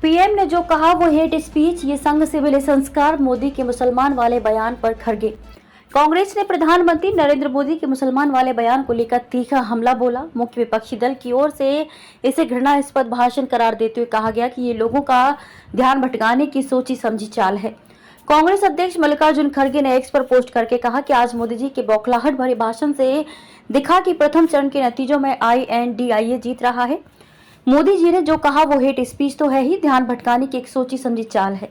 PM ने जो कहा वो हेट स्पीच, ये संघ से मिले संस्कार, मोदी के मुसलमान वाले बयान पर खड़गे। कांग्रेस ने प्रधानमंत्री नरेंद्र मोदी के मुसलमान वाले बयान को लेकर तीखा हमला बोला। मुख्य विपक्षी दल की ओर से इसे घृणास्पद भाषण करार देते हुए कहा गया कि ये लोगों का ध्यान भटकाने की सोची समझी चाल है। कांग्रेस अध्यक्ष मल्लिकार्जुन खड़गे ने एक्स पर पोस्ट करके कहा कि आज मोदी जी के बौखलाहट भरे भाषण से दिखा कि प्रथम चरण के नतीजों में INDIA जीत रहा है। मोदी जी ने जो कहा वो हेट स्पीच तो है ही, ध्यान भटकाने की एक सोची समझी चाल है।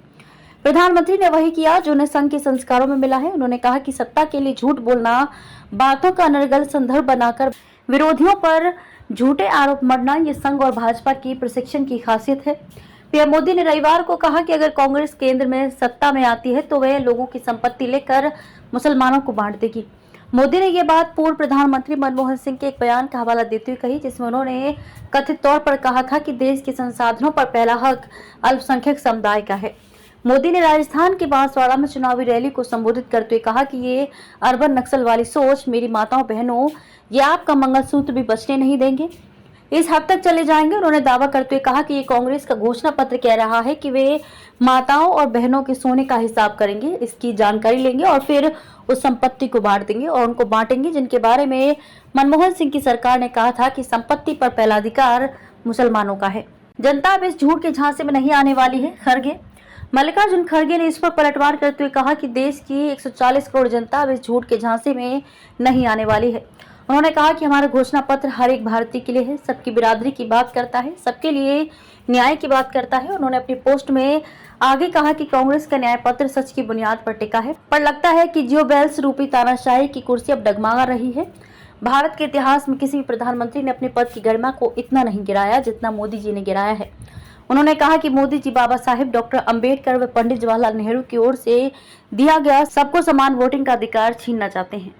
प्रधानमंत्री ने वही किया जो उन्हें संघ के संस्कारों में मिला है। उन्होंने कहा कि सत्ता के लिए झूठ बोलना, बातों का अनर्गल संदर्भ बनाकर विरोधियों पर झूठे आरोप मढ़ना, ये संघ और भाजपा की प्रशिक्षण की खासियत है। पीएम मोदी ने रविवार को कहा कि अगर कांग्रेस केंद्र में सत्ता में आती है तो वह लोगों की संपत्ति लेकर मुसलमानों को बांट देगी। मोदी ने यह बात पूर्व प्रधानमंत्री मनमोहन सिंह के एक बयान का हवाला देते हुए कही, जिसमें उन्होंने कथित तौर पर कहा था कि देश के संसाधनों पर पहला हक अल्पसंख्यक समुदाय का है। मोदी ने राजस्थान के बांसवाड़ा में चुनावी रैली को संबोधित करते हुए कहा कि ये अर्बन नक्सल वाली सोच, मेरी माताओं बहनों, ये आपका मंगलसूत्र भी बचने नहीं देंगे, इस हद तक चले जाएंगे। उन्होंने दावा करते हुए कहा कि ये कांग्रेस का घोषणा पत्र कह रहा है कि वे माताओं और बहनों के सोने का हिसाब करेंगे, इसकी जानकारी लेंगे और फिर उस संपत्ति को बांट देंगे और उनको बांटेंगे जिनके बारे में मनमोहन सिंह की सरकार ने कहा था कि संपत्ति पर पहला अधिकार मुसलमानों का है। जनता अब इस झूठ के झांसे में नहीं आने वाली है। खड़गे मल्लिकार्जुन खड़गे ने इस पर पलटवार करते हुए कहा कि देश की 140 करोड़ जनता अब इस झूठ के झांसे में नहीं आने वाली है। उन्होंने कहा कि हमारा घोषणा पत्र हर एक भारतीय के लिए है, सबकी बिरादरी की बात करता है, सबके लिए न्याय की बात करता है। उन्होंने अपनी पोस्ट में आगे कहा कि कांग्रेस का न्याय पत्र सच की बुनियाद पर टिका है, पर लगता है कि जियो बेल्स रूपी तानाशाही की कुर्सी अब डगमगा रही है। भारत के इतिहास में किसी भी प्रधानमंत्री ने अपने पद की गरिमा को इतना नहीं गिराया जितना मोदी जी ने गिराया है। उन्होंने कहा कि मोदी जी बाबा साहेब डॉक्टर अंबेडकर व पंडित जवाहरलाल नेहरू की ओर से दिया गया सबको समान वोटिंग का अधिकार छीनना चाहते हैं।